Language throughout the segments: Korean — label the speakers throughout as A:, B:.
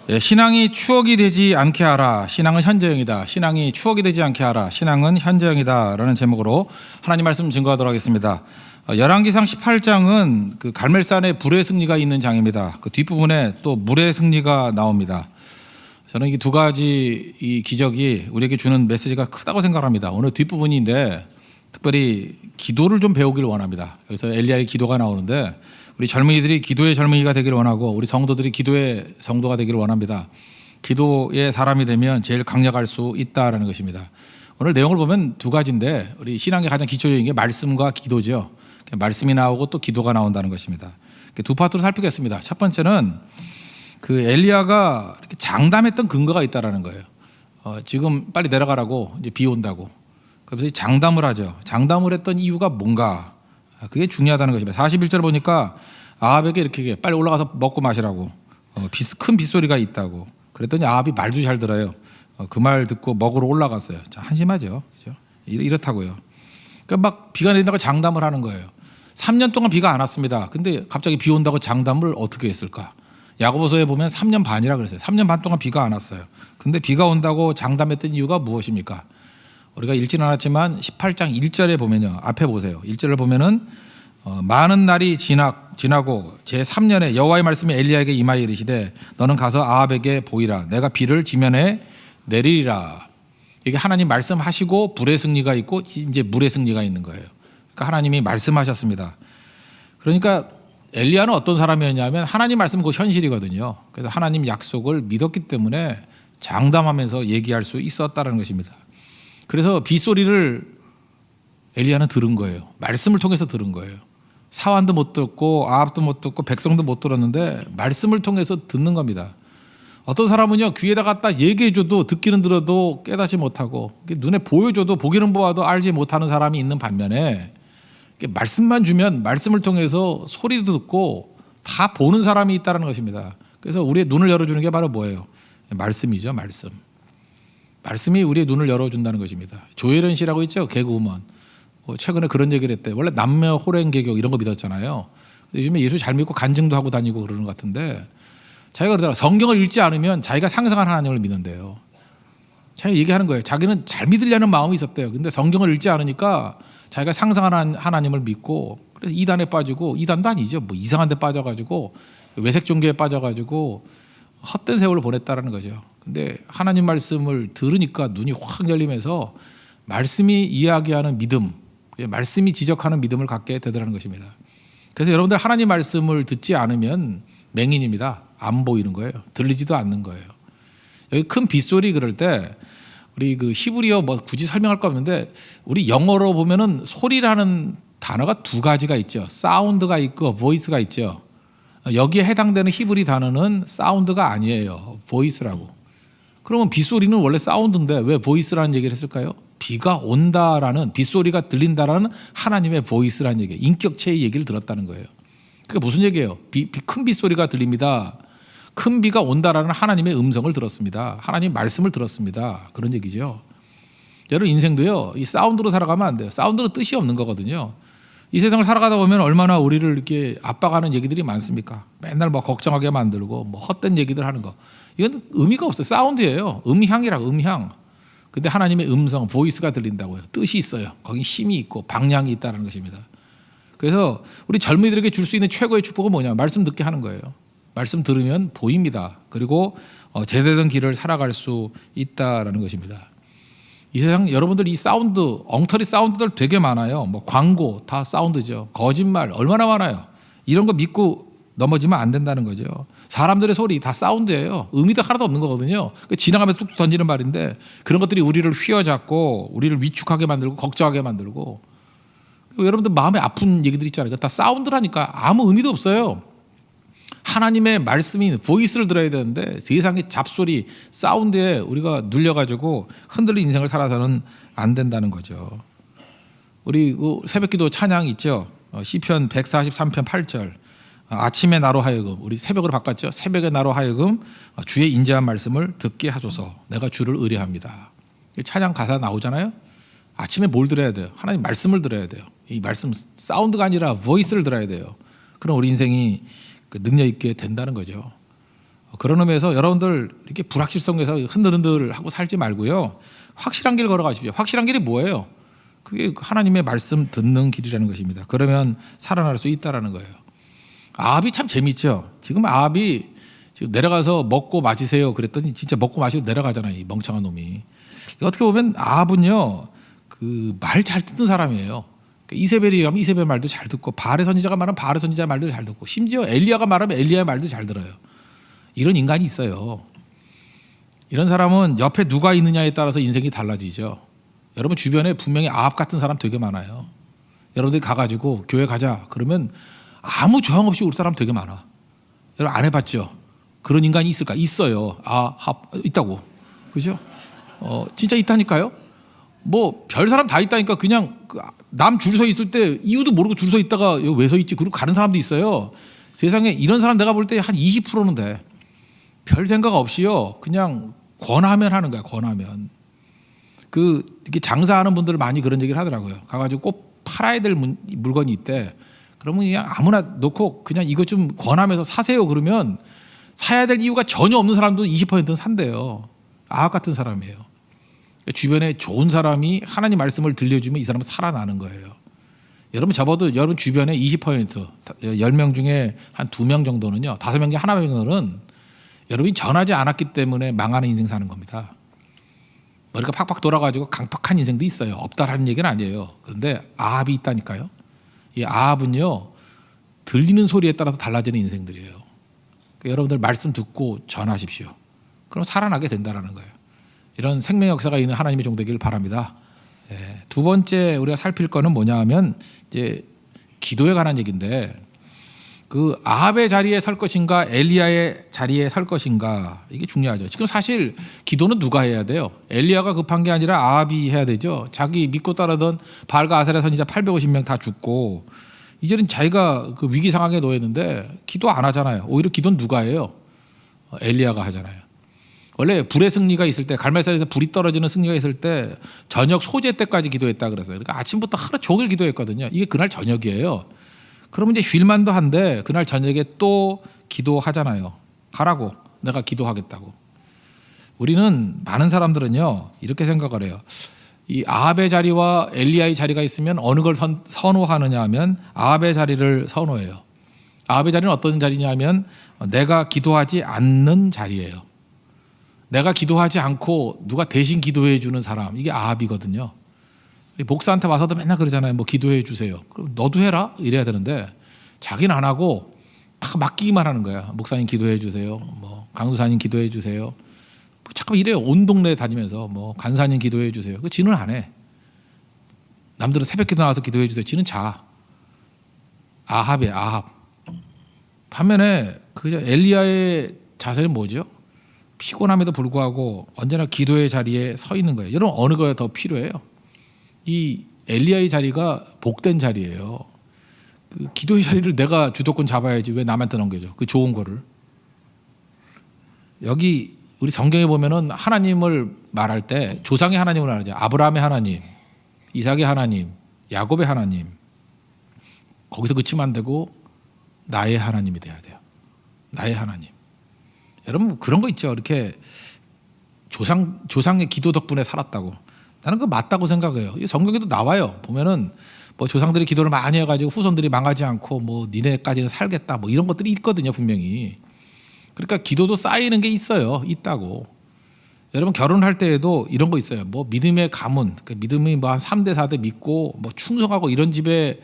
A: 예, 신앙이 추억이 되지 않게 하라. 신앙은 현재형이다. 신앙이 추억이 되지 않게 하라. 신앙은 현재형이다. 라는 제목으로 하나님 말씀 증거하도록 하겠습니다. 열왕기상 18장은 그 갈멜산에 불의 승리가 있는 장입니다. 그 뒷부분에 또 물의 승리가 나옵니다. 저는 이 두 가지 이 기적이 우리에게 주는 메시지가 크다고 생각합니다. 오늘 뒷부분인데 특별히 기도를 좀 배우기를 원합니다. 여기서 엘리야의 기도가 나오는데 우리 젊은이들이 기도의 젊은이가 되기를 원하고 우리 성도들이 기도의 성도가 되기를 원합니다. 기도의 사람이 되면 제일 강력할 수 있다라는 것입니다. 오늘 내용을 보면 두 가지인데 우리 신앙의 가장 기초적인 게 말씀과 기도죠. 말씀이 나오고 또 기도가 나온다는 것입니다. 두 파트로 살피겠습니다. 첫 번째는 그 엘리야가 이렇게 장담했던 근거가 있다라는 거예요. 지금 빨리 내려가라고 이제 비 온다고. 그래서 장담을 하죠. 장담을 했던 이유가 뭔가. 그게 중요하다는 것입니다. 41절 보니까 아합에게 이렇게 빨리 올라가서 먹고 마시라고 큰 빗소리가 있다고 그랬더니 아합이 말도 잘 들어요. 그 말 듣고 먹으러 올라갔어요. 자, 한심하죠. 그렇죠? 이렇다고요. 그러니까 막 비가 내린다고 장담을 하는 거예요. 3년 동안 비가 안 왔습니다. 근데 갑자기 비 온다고 장담을 어떻게 했을까? 야고보서에 보면 3년 반이라 그랬어요. 3년 반 동안 비가 안 왔어요. 근데 비가 온다고 장담했던 이유가 무엇입니까? 우리가 읽지는 않았지만 18장 1절에 보면요. 앞에 보세요. 1절을 보면은 많은 날이 지나고 제3년에 여호와의 말씀이 엘리야에게 임하여 이르시되 너는 가서 아합에게 보이라. 내가 비를 지면에 내리리라. 이게 하나님 말씀하시고 불의 승리가 있고 이제 물의 승리가 있는 거예요. 그러니까 하나님이 말씀하셨습니다. 그러니까 엘리야는 어떤 사람이었냐면 하나님 말씀은 그 현실이거든요. 그래서 하나님 약속을 믿었기 때문에 장담하면서 얘기할 수 있었다는 것입니다. 그래서 빗소리를 엘리야는 들은 거예요. 말씀을 통해서 들은 거예요. 사환도 못 듣고 아합도 못 듣고 백성도 못 들었는데 말씀을 통해서 듣는 겁니다. 어떤 사람은요 귀에다 갖다 얘기해줘도 듣기는 들어도 깨닫지 못하고 눈에 보여줘도 보기는 보아도 알지 못하는 사람이 있는 반면에 말씀만 주면 말씀을 통해서 소리도 듣고 다 보는 사람이 있다는 것입니다. 그래서 우리의 눈을 열어주는 게 바로 뭐예요? 말씀이죠. 말씀이 우리의 눈을 열어준다는 것입니다. 조혜련 씨라고 있죠. 개그우먼. 최근에 그런 얘기를 했대요. 원래 남녀 호랭개교 이런 거 믿었잖아요. 요즘에 예수 잘 믿고 간증도 하고 다니고 그러는 것 같은데 자기가 그러더라. 성경을 읽지 않으면 자기가 상상한 하나님을 믿는데요. 자기가 얘기하는 거예요. 자기는 잘 믿으려는 마음이 있었대요. 근데 성경을 읽지 않으니까 자기가 상상한 하나님을 믿고 그래서 이단에 빠지고 이단도 아니죠. 뭐 이상한 데 빠져가지고 외색 종교에 빠져가지고 헛된 세월을 보냈다는 거죠. 근데 하나님 말씀을 들으니까 눈이 확 열리면서 말씀이 이야기하는 믿음, 말씀이 지적하는 믿음을 갖게 되더라는 것입니다. 그래서 여러분들 하나님 말씀을 듣지 않으면 맹인입니다. 안 보이는 거예요. 들리지도 않는 거예요. 여기 큰 빗소리 그럴 때 우리 그 히브리어 뭐 굳이 설명할 거 없는데 우리 영어로 보면은 소리라는 단어가 두 가지가 있죠. 사운드가 있고 보이스가 있죠. 여기에 해당되는 히브리 단어는 사운드가 아니에요. 보이스라고. 그러면 빗소리는 원래 사운드인데 왜 보이스라는 얘기를 했을까요? 비가 온다라는 빗소리가 들린다라는 하나님의 보이스라는 얘기예요. 인격체의 얘기를 들었다는 거예요. 그게 무슨 얘기예요? 큰 빗소리가 들립니다. 큰 비가 온다라는 하나님의 음성을 들었습니다. 하나님 말씀을 들었습니다. 그런 얘기죠. 여러분 인생도요. 이 사운드로 살아가면 안 돼요. 사운드는 뜻이 없는 거거든요. 이 세상을 살아가다 보면 얼마나 우리를 이렇게 압박하는 얘기들이 많습니까? 맨날 뭐 걱정하게 만들고 뭐 헛된 얘기들 하는 거. 이건 의미가 없어요. 사운드예요. 음향이라고 음향. 근데 하나님의 음성, 보이스가 들린다고요. 뜻이 있어요. 거기 힘이 있고 방향이 있다는 것입니다. 그래서 우리 젊은이들에게 줄 수 있는 최고의 축복은 뭐냐? 말씀 듣게 하는 거예요. 말씀 들으면 보입니다. 그리고 제대된 길을 살아갈 수 있다라는 것입니다. 이 세상 여러분들 이 사운드, 엉터리 사운드들 되게 많아요. 뭐 광고 다 사운드죠. 거짓말 얼마나 많아요. 이런 거 믿고 넘어지면 안 된다는 거죠. 사람들의 소리 다 사운드예요. 의미도 하나도 없는 거거든요. 지나가면서 뚝 던지는 말인데 그런 것들이 우리를 휘어잡고 우리를 위축하게 만들고 걱정하게 만들고 여러분들 마음에 아픈 얘기들 있잖아요. 다 사운드라니까 아무 의미도 없어요. 하나님의 말씀인 보이스를 들어야 되는데 세상의 잡소리 사운드에 우리가 눌려가지고 흔들린 인생을 살아서는 안 된다는 거죠. 우리 새벽기도 찬양 있죠. 시편 143편 8절 아침에 나로 하여금 우리 새벽으로 바꿨죠. 새벽에 나로 하여금 주의 인자한 말씀을 듣게 하소서 내가 주를 의뢰합니다. 찬양 가사 나오잖아요. 아침에 뭘 들어야 돼요? 하나님 말씀을 들어야 돼요. 이 말씀 사운드가 아니라 보이스를 들어야 돼요. 그럼 우리 인생이 능력 있게 된다는 거죠. 그런 의미에서 여러분들 이렇게 불확실성에서 흔들흔들 하고 살지 말고요. 확실한 길 걸어가십시오. 확실한 길이 뭐예요? 그게 하나님의 말씀 듣는 길이라는 것입니다. 그러면 살아날 수 있다라는 거예요. 아합이 참 재밌죠. 지금 아합이 지금 내려가서 먹고 마시세요 그랬더니 진짜 먹고 마시고 내려가잖아요. 이 멍청한 놈이. 어떻게 보면 아합은요, 그 말 잘 듣는 사람이에요. 이세벨이 가면 이세벨 말도 잘 듣고, 바알의 선지자가 말하면 바알의 선지자 말도 잘 듣고, 심지어 엘리야가 말하면 엘리야 말도 잘 들어요. 이런 인간이 있어요. 이런 사람은 옆에 누가 있느냐에 따라서 인생이 달라지죠. 여러분 주변에 분명히 아합 같은 사람 되게 많아요. 여러분들이 가가지고 교회 가자 그러면 아무 저항 없이 올 사람 되게 많아. 여러분 안 해봤죠? 그런 인간이 있을까? 있어요. 있다고. 그죠? 진짜 있다니까요. 뭐 별 사람 다 있다니까. 그냥 남 줄 서 있을 때 이유도 모르고 줄 서 있다가 왜 서 있지? 그리고 가는 사람도 있어요. 세상에 이런 사람 내가 볼 때 한 20%는 돼. 별 생각 없이요. 그냥 권하면 하는 거야. 권하면. 이렇게 장사하는 분들 많이 그런 얘기를 하더라고요. 가가지고 꼭 팔아야 될 물건이 있대. 그러면 그냥 아무나 놓고 그냥 이것 좀 권하면서 사세요. 그러면 사야 될 이유가 전혀 없는 사람도 20%는 산대요. 아합 같은 사람이에요. 주변에 좋은 사람이 하나님 말씀을 들려주면 이 사람은 살아나는 거예요. 여러분 접어도 여러분 주변에 20% 10명 중에 한 2명 정도는요. 5명 중에 1명은 여러분이 전하지 않았기 때문에 망하는 인생 사는 겁니다. 머리가 팍팍 돌아가지고 강팍한 인생도 있어요. 없다라는 얘기는 아니에요. 그런데 아합이 있다니까요. 이 아합은요, 들리는 소리에 따라서 달라지는 인생들이에요. 그러니까 여러분들 말씀 듣고 전하십시오. 그럼 살아나게 된다라는 거예요. 이런 생명 역사가 있는 하나님의 종되기를 바랍니다. 두 번째 우리가 살필 거는 뭐냐 하면 이제 기도에 관한 얘기인데, 그 아합의 자리에 설 것인가 엘리야의 자리에 설 것인가, 이게 중요하죠. 지금 사실 기도는 누가 해야 돼요? 엘리야가 급한 게 아니라 아합이 해야 되죠. 자기 믿고 따르던 바알과 아세라 선지자 850명 다 죽고 이제는 자기가 그 위기 상황에 놓였는데 기도 안 하잖아요. 오히려 기도는 누가 해요? 엘리야가 하잖아요. 원래 불의 승리가 있을 때, 갈멜산에서 불이 떨어지는 승리가 있을 때 저녁 소재 때까지 기도했다 그랬어요. 그러니까 아침부터 하루 종일 기도했거든요. 이게 그날 저녁이에요. 그러면 이제 쉴만도 한데 그날 저녁에 또 기도하잖아요. 가라고, 내가 기도하겠다고. 우리는 많은 사람들은요 이렇게 생각을 해요. 이 아합의 자리와 엘리야의 자리가 있으면 어느 걸 선호하느냐 하면 아합의 자리를 선호해요. 아합의 자리는 어떤 자리냐 하면 내가 기도하지 않는 자리예요. 내가 기도하지 않고 누가 대신 기도해 주는 사람, 이게 아합이거든요. 목사한테 와서도 맨날 그러잖아요. 뭐 기도해 주세요. 그럼 너도 해라 이래야 되는데 자기는 안 하고 막 맡기기만 하는 거야. 목사님 기도해 주세요. 뭐 강도사님 기도해 주세요. 뭐 잠깐 이래요. 온 동네 다니면서 뭐 간사님 기도해 주세요. 그 지는 안 해. 남들은 새벽기도 나와서 기도해 주세요. 지는 자. 아합이에요. 아합. 반면에 그 엘리야의 자세는 뭐죠? 피곤함에도 불구하고 언제나 기도의 자리에 서 있는 거예요. 여러분 어느 거가 더 필요해요? 이 엘리야의 자리가 복된 자리예요. 그 기도의 자리를 내가 주도권 잡아야지 왜 남한테 넘겨줘? 그 좋은 거를. 여기 우리 성경에 보면은 하나님을 말할 때 조상의 하나님을 말하죠. 아브라함의 하나님, 이삭의 하나님, 야곱의 하나님. 거기서 그치면 안 되고 나의 하나님이 돼야 돼요. 나의 하나님. 여러분 그런 거 있죠. 이렇게 조상의 기도 덕분에 살았다고. 나는 그거 맞다고 생각해요. 성경에도 나와요. 보면은 뭐 조상들이 기도를 많이 해가지고 후손들이 망하지 않고 뭐 니네까지는 살겠다 뭐 이런 것들이 있거든요, 분명히. 그러니까 기도도 쌓이는 게 있다고. 여러분 결혼할 때에도 이런 거 있어요. 뭐 믿음의 가문, 그 믿음이 뭐 한 3대 4대 믿고 뭐 충성하고 이런 집에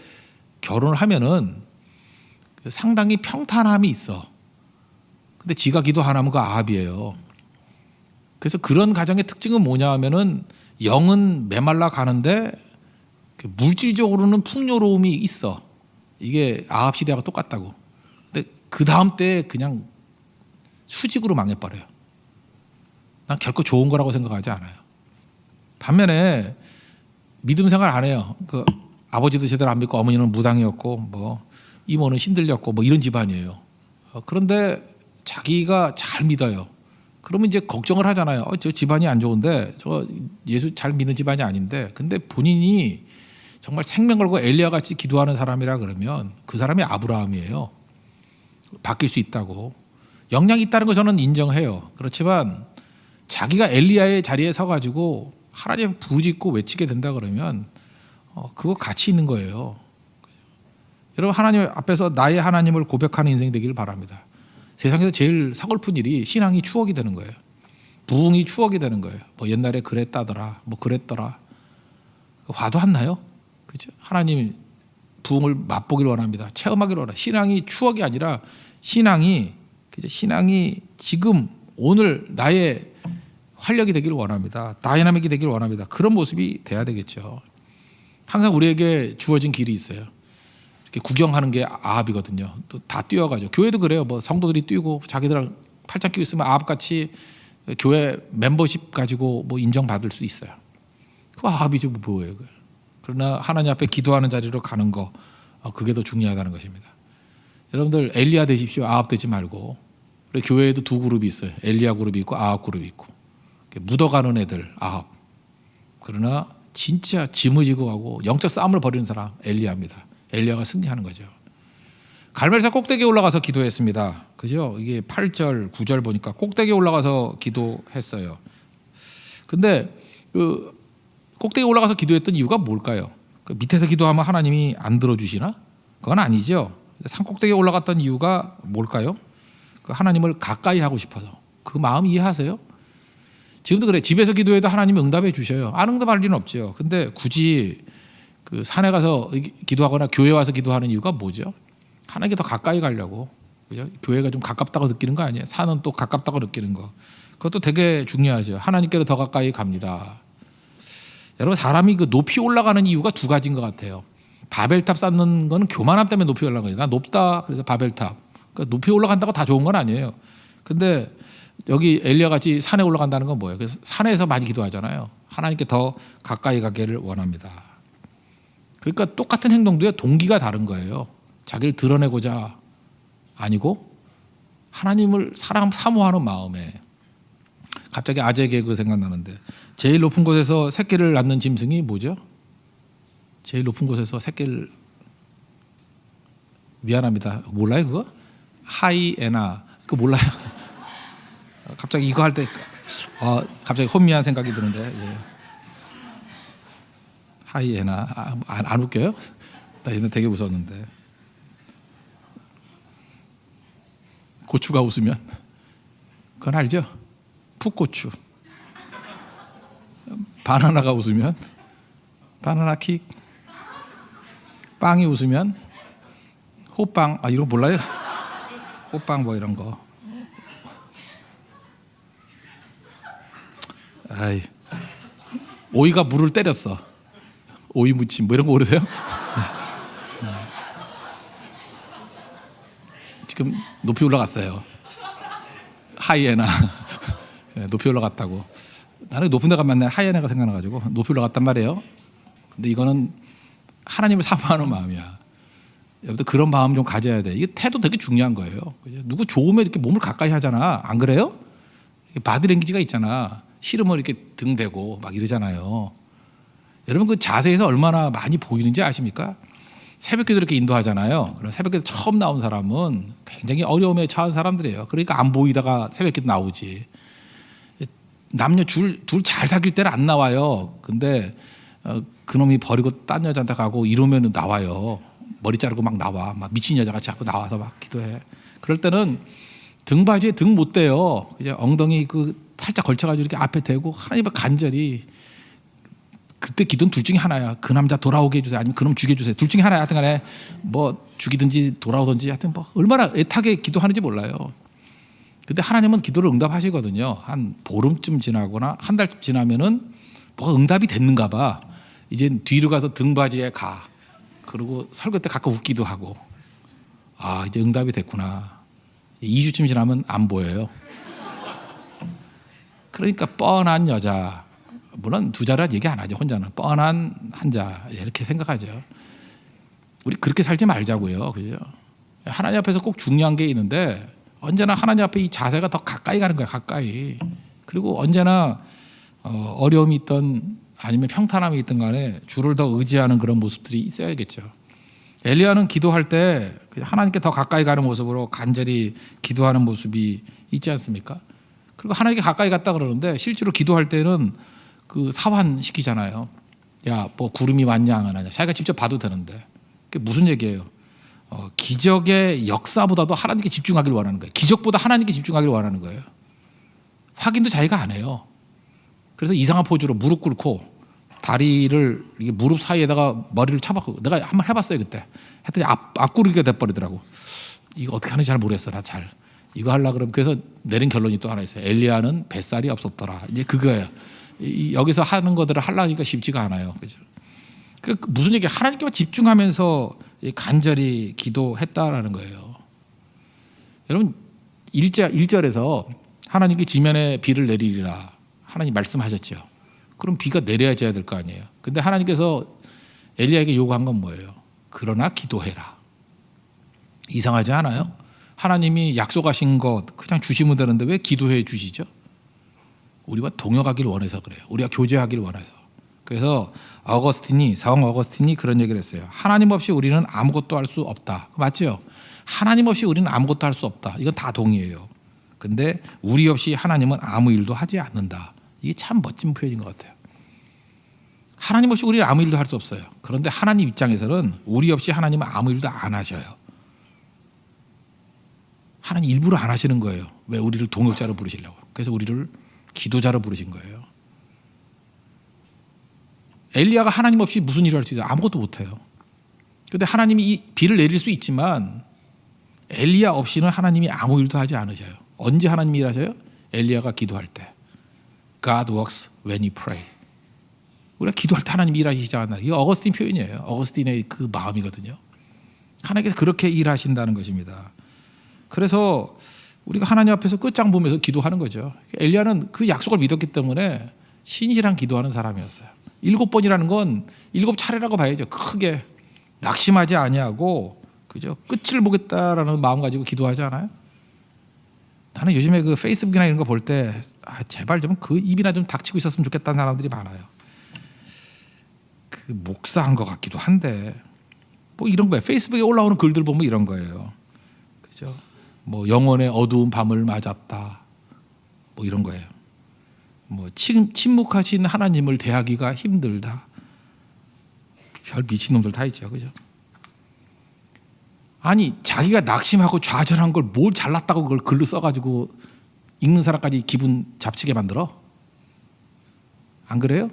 A: 결혼을 하면은 상당히 평탄함이 있어. 근데 지가 기도 안 하면 그 아합이에요. 그래서 그런 가정의 특징은 뭐냐 하면은 영은 메말라 가는데 물질적으로는 풍요로움이 있어. 이게 아합 시대와 똑같다고. 근데 그 다음 때 그냥 수직으로 망해버려요. 난 결코 좋은 거라고 생각하지 않아요. 반면에 믿음 생활 안 해요. 그 아버지도 제대로 안 믿고 어머니는 무당이었고 뭐 이모는 신들렸고 뭐 이런 집안이에요. 그런데 자기가 잘 믿어요. 그러면 이제 걱정을 하잖아요. 저 집안이 안 좋은데 저 예수 잘 믿는 집안이 아닌데, 근데 본인이 정말 생명 걸고 엘리야 같이 기도하는 사람이라 그러면 그 사람이 아브라함이에요. 바뀔 수 있다고. 역량이 있다는 거 저는 인정해요. 그렇지만 자기가 엘리야의 자리에 서가지고 하나님 부르짖고 외치게 된다 그러면 그거 가치 있는 거예요. 여러분 하나님 앞에서 나의 하나님을 고백하는 인생 되기를 바랍니다. 세상에서 제일 서글픈 일이 신앙이 추억이 되는 거예요. 부흥이 추억이 되는 거예요. 뭐 옛날에 그랬다더라, 뭐 그랬더라. 화도 안 나요? 그렇죠? 하나님 부흥을 맛보길 원합니다. 체험하길 원합니다. 신앙이 추억이 아니라 신앙이 지금 오늘 나의 활력이 되기를 원합니다. 다이나믹이 되기를 원합니다. 그런 모습이 돼야 되겠죠. 항상 우리에게 주어진 길이 있어요. 이렇게 구경하는 게 아합이거든요. 또 다 뛰어가죠. 교회도 그래요. 뭐 성도들이 뛰고 자기들 팔짱 끼고 있으면 아합같이 교회 멤버십 가지고 뭐 인정받을 수 있어요. 그 아합이죠. 뭐예요? 그러나 하나님 앞에 기도하는 자리로 가는 거 그게 더 중요하다는 것입니다. 여러분들 엘리야 되십시오. 아합 되지 말고. 우리 교회에도 두 그룹이 있어요. 엘리야 그룹이 있고 아합 그룹이 있고. 묻어가는 애들 아합. 그러나 진짜 지무지고 하고 영적 싸움을 벌이는 사람 엘리야입니다. 엘리야가 승리하는 거죠. 갈멜산 꼭대기에 올라가서 기도했습니다. 그죠? 이게 8절, 9절 보니까 꼭대기에 올라가서 기도했어요. 근데 그 꼭대기에 올라가서 기도했던 이유가 뭘까요? 그 밑에서 기도하면 하나님이 안 들어주시나? 그건 아니죠. 산 꼭대기에 올라갔던 이유가 뭘까요? 그 하나님을 가까이 하고 싶어서. 그 마음 이해하세요? 지금도 그래. 집에서 기도해도 하나님이 응답해 주셔요. 안 응답할 리는 없죠. 근데 굳이 그 산에 가서 기도하거나 교회 와서 기도하는 이유가 뭐죠? 하나님께 더 가까이 가려고. 그죠? 교회가 좀 가깝다고 느끼는 거 아니에요? 산은 또 가깝다고 느끼는 거. 그것도 되게 중요하죠. 하나님께로 더 가까이 갑니다. 여러분 사람이 그 높이 올라가는 이유가 두 가지인 것 같아요. 바벨탑 쌓는 거는 교만함 때문에 높이 올라간 거예요. 나 높다 그래서 바벨탑. 그러니까 높이 올라간다고 다 좋은 건 아니에요. 근데 여기 엘리야 같이 산에 올라간다는 건 뭐예요? 그래서 산에서 많이 기도하잖아요. 하나님께 더 가까이 가기를 원합니다. 그러니까 똑같은 행동도요 동기가 다른 거예요. 자기를 드러내고자 아니고 하나님을 사모하는 마음에. 갑자기 아재 개그 생각나는데 제일 높은 곳에서 새끼를 낳는 짐승이 뭐죠? 제일 높은 곳에서 새끼를 미안합니다. 몰라요 그거? 하이에나 그거 몰라요? 갑자기 이거 할 때 갑자기 혼미한 생각이 드는데 예. 하이에나 안 웃겨요? 나 얘는 되게 웃었는데 고추가 웃으면 그건 알죠? 풋고추. 바나나가 웃으면 바나나 킥. 빵이 웃으면 호빵. 이런 거 몰라요? 호빵 뭐 이런 거. 오이가 물을 때렸어. 오이 무침 뭐 이런 거 모르세요? 지금 높이 올라갔어요. 하이에나. 높이 올라갔다고. 나는 높은 데 가면 하이에나가 생각나가지고 높이 올라갔단 말이에요. 근데 이거는 하나님을 사모하는 마음이야. 여러분들 그런 마음 좀 가져야 돼. 이게 태도 되게 중요한 거예요. 누구 좋으면 이렇게 몸을 가까이 하잖아. 안 그래요? 바디랭귀지가 있잖아. 싫으면 이렇게 등 대고 막 이러잖아요. 여러분 그 자세에서 얼마나 많이 보이는지 아십니까? 새벽기도 이렇게 인도하잖아요. 그럼 새벽기도 처음 나온 사람은 굉장히 어려움에 처한 사람들이에요. 그러니까 안 보이다가 새벽기도 나오지. 남녀 둘 잘 사귈 때는 안 나와요. 근데 그놈이 버리고 딴 여자한테 가고 이러면 나와요. 머리 자르고 막 나와. 막 미친 여자같이 자꾸 나와서 막 기도해. 그럴 때는 등받이에 등 못 대요. 이제 엉덩이 그 살짝 걸쳐가지고 이렇게 앞에 대고 하나님 앞에 간절히. 그때 기도는 둘 중에 하나야. 그 남자 돌아오게 해주세요. 아니면 그놈 죽여주세요. 둘 중에 하나야. 하여튼 간에 뭐 죽이든지 돌아오든지 하여튼 뭐 얼마나 애타게 기도하는지 몰라요. 근데 하나님은 기도를 응답하시거든요. 한 보름쯤 지나거나 한 달쯤 지나면은 뭐가 응답이 됐는가 봐. 이제 뒤로 가서 등받이에 가. 그리고 설교 때 가끔 웃기도 하고. 이제 응답이 됐구나. 2주쯤 지나면 안 보여요. 그러니까 뻔한 여자. 물론 두 자란 얘기 안 하죠. 혼자는 뻔한 한자 이렇게 생각하죠. 우리 그렇게 살지 말자고요. 그죠? 하나님 앞에서 꼭 중요한 게 있는데 언제나 하나님 앞에 이 자세가 더 가까이 가는 거야. 가까이. 그리고 언제나 어려움이 있던 아니면 평탄함이 있든 간에 주를 더 의지하는 그런 모습들이 있어야겠죠. 엘리야는 기도할 때 하나님께 더 가까이 가는 모습으로 간절히 기도하는 모습이 있지 않습니까? 그리고 하나님께 가까이 갔다 그러는데 실제로 기도할 때는 그 사환시키잖아요. 야, 뭐 구름이 왔냐 안 왔냐. 자기가 직접 봐도 되는데. 그게 무슨 얘기예요? 기적의 역사보다도 하나님께 집중하길 원하는 거예요. 기적보다 하나님께 집중하길 원하는 거예요. 확인도 자기가 안 해요. 그래서 이상한 포즈로 무릎 꿇고 다리를 이게 무릎 사이에다가 머리를 쳐박고 내가 한번 해봤어요 그때. 했더니 앞구르기가 돼버리더라고. 이거 어떻게 하는지 잘 모르겠어. 나 잘. 이거 하려고 그러면 그래서 내린 결론이 또 하나 있어요. 엘리야는 뱃살이 없었더라. 이제 그거예요. 여기서 하는 것들을 하려니까 쉽지가 않아요. 그죠? 그 무슨 얘기야? 하나님께만 집중하면서 간절히 기도했다라는 거예요. 여러분 1절에서 하나님께 지면에 비를 내리리라 하나님 말씀하셨죠. 그럼 비가 내려져야 될 거 아니에요. 근데 하나님께서 엘리야에게 요구한 건 뭐예요? 그러나 기도해라. 이상하지 않아요? 하나님이 약속하신 것 그냥 주시면 되는데 왜 기도해 주시죠? 우리와 동역하길 원해서 그래요. 우리가 교제하길 원해서. 그래서 성 어거스틴이 그런 얘기를 했어요. 하나님 없이 우리는 아무것도 할 수 없다. 맞죠? 하나님 없이 우리는 아무것도 할 수 없다. 이건 다 동의해요. 근데 우리 없이 하나님은 아무 일도 하지 않는다. 이게 참 멋진 표현인 것 같아요. 하나님 없이 우리는 아무 일도 할 수 없어요. 그런데 하나님 입장에서는 우리 없이 하나님은 아무 일도 안 하셔요. 하나님 일부러 안 하시는 거예요. 왜? 우리를 동역자로 부르시려고. 그래서 우리를 기도자로 부르신 거예요. 엘리야가 하나님 없이 무슨 일을 할 수 있어요? 아무것도 못해요. 그런데 하나님이 이 비를 내릴 수 있지만 엘리야 없이는 하나님이 아무 일도 하지 않으셔요. 언제 하나님이 일하셔요? 엘리야가 기도할 때. God works when you pray. 우리가 기도할 때 하나님이 일하시지 않나. 이거 어거스틴 표현이에요. 어거스틴의 그 마음이거든요. 하나님께서 그렇게 일하신다는 것입니다. 그래서 우리가 하나님 앞에서 끝장 보면서 기도하는 거죠. 엘리야는 그 약속을 믿었기 때문에 신실한 기도하는 사람이었어요. 7번이라는 건 7차례라고 봐야죠. 크게 낙심하지 아니하고 그죠? 끝을 보겠다라는 마음 가지고 기도하지 않아요? 나는 요즘에 그 페이스북이나 이런 거 볼 때 제발 좀 그 입이나 좀 닥치고 있었으면 좋겠다는 사람들이 많아요. 그 목사한 것 같기도 한데 뭐 이런 거예요. 페이스북에 올라오는 글들 보면 이런 거예요. 그죠? 뭐 영혼의 어두운 밤을 맞았다. 뭐 이런 거예요. 뭐 침묵하신 하나님을 대하기가 힘들다. 별 미친놈들 다 있죠. 그죠? 아니 자기가 낙심하고 좌절한 걸 뭘 잘났다고 그걸 글로 써가지고 읽는 사람까지 기분 잡치게 만들어? 안 그래요?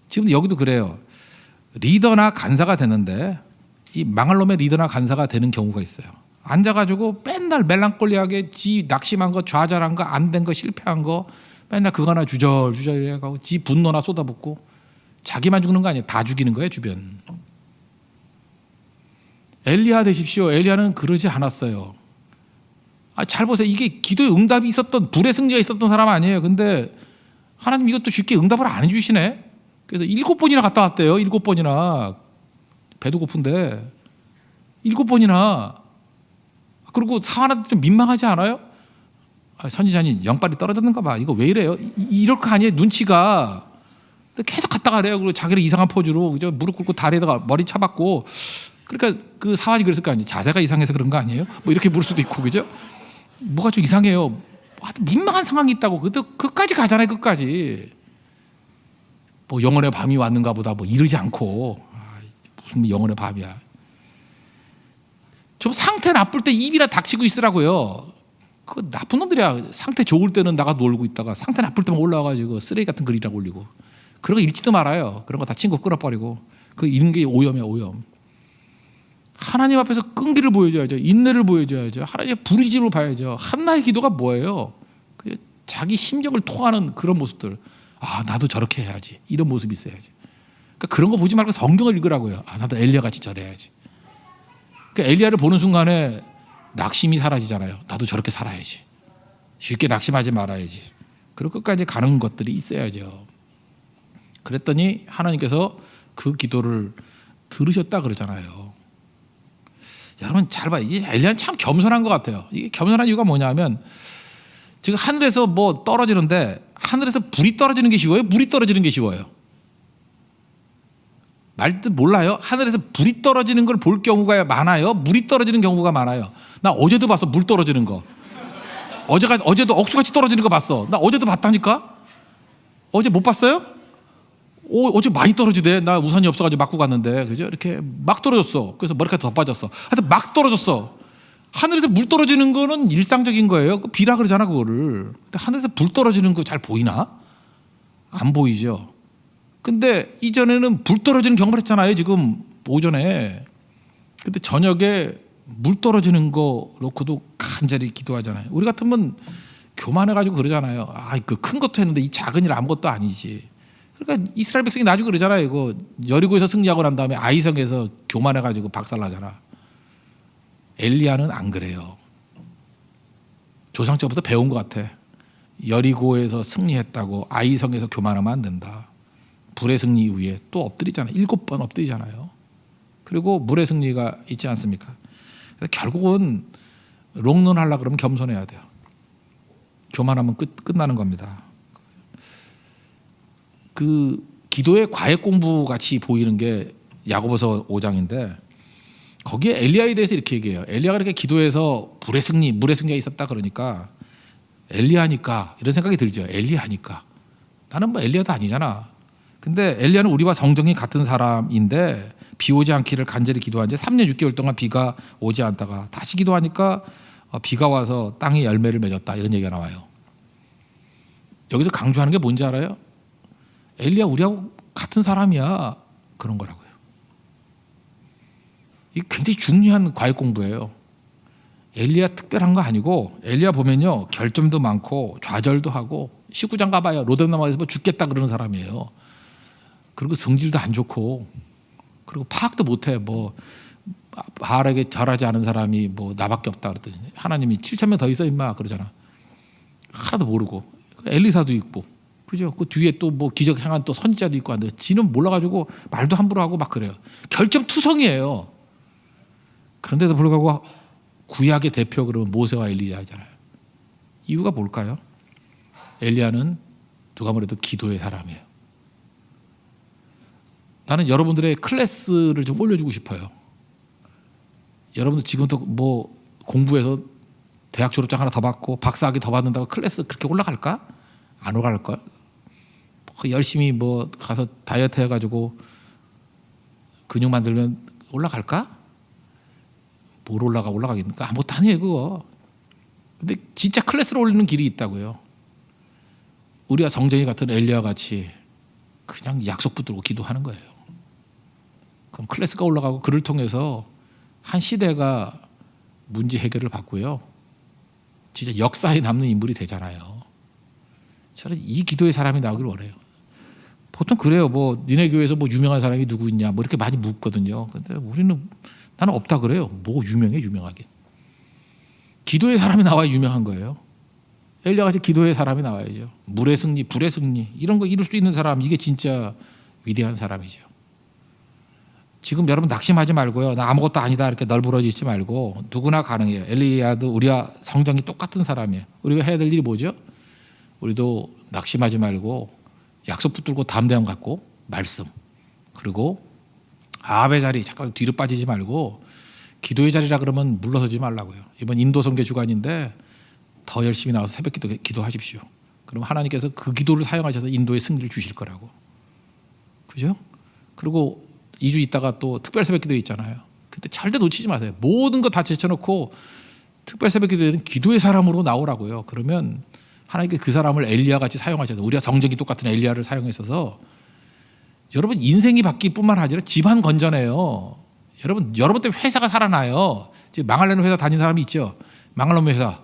A: 지금 여기도 그래요. 리더나 간사가 되는데 이 망할 놈의 리더나 간사가 되는 경우가 있어요. 앉아가지고 맨날 멜랑콜리하게 지 낙심한 거, 좌절한 거, 안 된 거, 실패한 거 맨날 그거나 주저주저 해가고 지 분노나 쏟아붓고 자기만 죽는 거 아니에요. 다 죽이는 거예요 주변. 엘리야 되십시오. 엘리야는 그러지 않았어요. 잘 보세요. 이게 기도의 응답이 있었던 불의 승리가 있었던 사람 아니에요. 근데 하나님 이것도 쉽게 응답을 안 해주시네. 그래서 7번이나 갔다 왔대요. 7번이나. 배도 고픈데 7번이나. 그리고 사환한테 좀 민망하지 않아요? 선지자님 영빨이 떨어졌는가 봐. 이거 왜 이래요? 이럴 거 아니에요. 눈치가. 계속 갔다 가래요. 그리고 자기를 이상한 포즈로 그죠? 무릎 꿇고 다리에다가 머리 쳐박고. 그러니까 그 사환이 그랬을 거 아니에요. 자세가 이상해서 그런 거 아니에요? 뭐 이렇게 물을 수도 있고 그죠? 뭐가 좀 이상해요. 민망한 상황이 있다고. 끝까지 가잖아요. 끝까지. 뭐 영혼의 밤이 왔는가 보다 뭐 이러지 않고 무슨 영혼의 밤이야. 좀 상태 나쁠 때 입이나 닥치고 있으라고요. 그 나쁜 놈들이야. 상태 좋을 때는 나가 놀고 있다가 상태 나쁠 때만 올라와가지고 쓰레기 같은 글이라고 올리고 그런 거 읽지도 말아요. 그런 거 다 친구 끊어버리고 그 읽는 게 오염이야 오염. 하나님 앞에서 끈기를 보여줘야죠. 인내를 보여줘야죠. 하나님의 부르짖음을 봐야죠. 한나의 기도가 뭐예요? 자기 심정을 토하는 그런 모습들. 나도 저렇게 해야지. 이런 모습이 있어야지. 그러니까 그런 거 보지 말고 성경을 읽으라고요. 나도 엘리야같이 저래야지. 그러니까 엘리야를 보는 순간에 낙심이 사라지잖아요. 나도 저렇게 살아야지. 쉽게 낙심하지 말아야지. 그리고 끝까지 가는 것들이 있어야죠. 그랬더니 하나님께서 그 기도를 들으셨다 그러잖아요. 여러분 잘 봐요. 이 엘리야는 참 겸손한 것 같아요. 이게 겸손한 이유가 뭐냐면 지금 하늘에서 뭐 떨어지는데 하늘에서 불이 떨어지는 게 쉬워요? 물이 떨어지는 게 쉬워요? 말뜻 몰라요? 하늘에서 불이 떨어지는 걸 볼 경우가 많아요? 물이 떨어지는 경우가 많아요? 나 어제도 봤어. 물 떨어지는 거. 어제도 억수같이 떨어지는 거 봤어. 나 어제도 봤다니까? 어제 못 봤어요? 어제 많이 떨어지대. 나 우산이 없어가지고 맞고 갔는데. 그죠? 이렇게 막 떨어졌어. 그래서 머리카락 더 빠졌어. 하여튼 막 떨어졌어. 하늘에서 물 떨어지는 거는 일상적인 거예요. 비라 그러잖아, 그거를. 근데 하늘에서 불 떨어지는 거 잘 보이나? 안 보이죠. 근데 이전에는 불 떨어지는 경험을 했잖아요, 지금 오전에. 근데 저녁에 물 떨어지는 거 놓고도 간절히 기도하잖아요. 우리 같으면 교만해가지고 그러잖아요. 그 큰 것도 했는데 이 작은 일 아무것도 아니지. 그러니까 이스라엘 백성이 나중에 그러잖아요. 이거 여리고에서 승리하고 난 다음에 아이성에서 교만해가지고 박살나잖아. 엘리야는 안 그래요. 조상적부터 배운 것 같아. 여리고에서 승리했다고 아이성에서 교만하면 안 된다. 불의 승리 이후에 또 엎드리잖아요. 7번 엎드리잖아요. 그리고 물의 승리가 있지 않습니까? 그래서 결국은 롱런 하려고 그러면 겸손해야 돼요. 교만하면 끝나는 겁니다. 그 기도의 과외 공부 같이 보이는 게 야고보서 5장인데 거기에 엘리야에 대해서 이렇게 얘기해요. 엘리야가 이렇게 기도해서 불의 승리, 물의 승리가 있었다 그러니까 엘리야니까 이런 생각이 들죠. 엘리야니까. 나는 뭐 엘리야도 아니잖아. 근데 엘리야는 우리와 성정이 같은 사람인데 비 오지 않기를 간절히 기도한 지 3년 6개월 동안 비가 오지 않다가 다시 기도하니까 비가 와서 땅이 열매를 맺었다 이런 얘기가 나와요. 여기서 강조하는 게 뭔지 알아요? 엘리야 우리하고 같은 사람이야 그런 거라고요. 이게 굉장히 중요한 과외 공부예요. 엘리야 특별한 거 아니고 엘리야 보면요 결점도 많고 좌절도 하고 19장 가봐요. 로뎀나무에서 뭐 죽겠다 그러는 사람이에요. 그리고 성질도 안 좋고 그리고 파악도 못해. 뭐 바알에게 절하지 않은 사람이 뭐 나밖에 없다 그랬더니 하나님이 7,000명 더 있어 임마 그러잖아. 하나도 모르고 엘리사도 있고 그죠? 그 뒤에 또 뭐 기적 행한 또 선지자도 있고 한데 지는 몰라가지고 말도 함부로 하고 막 그래요. 결정투성이에요. 그런데도 불구하고 구약의 대표 그러면 모세와 엘리야잖아요. 이유가 뭘까요? 엘리야는 누가 뭐래도 기도의 사람이에요. 나는 여러분들의 클래스를 좀 올려주고 싶어요. 여러분들 지금도 뭐 공부해서 대학 졸업장 하나 더 받고 박사학위 더 받는다고 클래스 그렇게 올라갈까? 안 올라갈걸? 열심히 뭐 가서 다이어트 해가지고 근육 만들면 올라갈까? 뭘 올라가겠는가? 아무것도 아니에요 그거. 근데 진짜 클래스로 올리는 길이 있다고요. 우리가 성정이 같은 엘리야 같이 그냥 약속 붙들고 기도하는 거예요. 그럼 클래스가 올라가고 그를 통해서 한 시대가 문제 해결을 받고요. 진짜 역사에 남는 인물이 되잖아요. 저는 이 기도의 사람이 나오길 원해요. 보통 그래요. 뭐 니네 교회에서 뭐 유명한 사람이 누구 있냐 뭐 이렇게 많이 묻거든요. 근데 나는 없다 그래요. 뭐 유명하긴. 기도의 사람이 나와야 유명한 거예요. 엘리야같이 기도의 사람이 나와야죠. 물의 승리, 불의 승리 이런 거 이룰 수 있는 사람 이게 진짜 위대한 사람이죠. 지금 여러분 낙심하지 말고요. 나 아무것도 아니다 이렇게 널브러지지 말고 누구나 가능해요. 엘리야도 우리와 성정이 똑같은 사람이에요. 우리가 해야 될 일이 뭐죠? 우리도 낙심하지 말고 약속 붙들고 담대함 갖고 말씀 그리고 아합의 자리 잠깐 뒤로 빠지지 말고 기도의 자리라 그러면 물러서지 말라고요. 이번 인도 선교 주간인데 더 열심히 나와서 새벽 기도하십시오. 그럼 하나님께서 그 기도를 사용하셔서 인도의 승리를 주실 거라고. 그죠? 그리고 2주 있다가 또 특별 새벽 기도 있잖아요. 그때 절대 놓치지 마세요. 모든 거 다 제쳐놓고 특별 새벽 기도에는 기도의 사람으로 나오라고요. 그러면 하나님께 그 사람을 엘리야 같이 사용하셔서 우리가 성정이 똑같은 엘리야를 사용했어서 여러분 인생이 바뀔 뿐만 아니라 집안 건전해요. 여러분 때문에 회사가 살아나요. 지금 망하려는 회사 다닌 사람이 있죠. 망할 놈의 회사.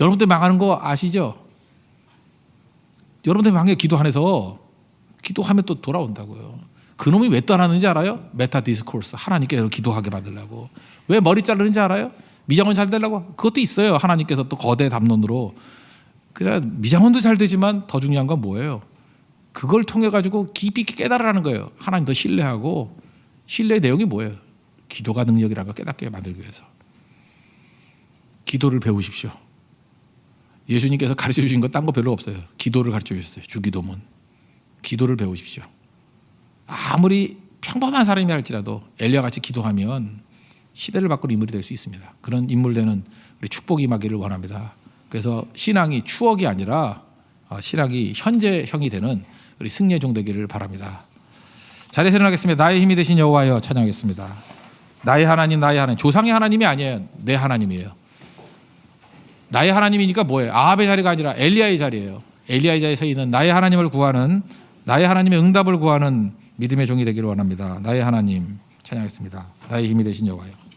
A: 여러분 때문에 망하는 거 아시죠? 여러분 때문에 망해 기도 안 해서 기도하면 또 돌아온다고요. 그놈이 왜 떠나는지 알아요? 메타 디스코스. 하나님께 기도하게 만들려고. 왜 머리 자르는지 알아요? 미장원 잘 되려고. 그것도 있어요. 하나님께서 또 거대 담론으로. 그냥 미장원도 잘 되지만 더 중요한 건 뭐예요? 그걸 통해 가지고 깊이 깨달으라는 거예요. 하나님 더 신뢰하고. 신뢰의 내용이 뭐예요? 기도가 능력이라는 걸 깨닫게 만들기 위해서. 기도를 배우십시오. 예수님께서 가르쳐 주신 거 딴 거 별로 없어요. 기도를 가르쳐 주셨어요. 주기도문. 기도를 배우십시오. 아무리 평범한 사람이 할지라도 엘리야 같이 기도하면 시대를 바꾸는 인물이 될 수 있습니다. 그런 인물 되는 우리 축복이 임하기를 원합니다. 그래서 신앙이 추억이 아니라 신앙이 현재형이 되는 우리 승리의 종 되기를 바랍니다. 자리에서 일어나겠습니다. 나의 힘이 되신 여호와여 찬양하겠습니다. 나의 하나님, 나의 하나님. 조상의 하나님이 아니에요. 내 하나님이에요. 나의 하나님이니까 뭐예요? 아합의 자리가 아니라 엘리야의 자리예요. 엘리야의 자리에 서 있는 나의 하나님을 구하는, 나의 하나님의 응답을 구하는 믿음의 종이 되기를 원합니다. 나의 하나님 찬양하겠습니다. 나의 힘이 되신 여호와여.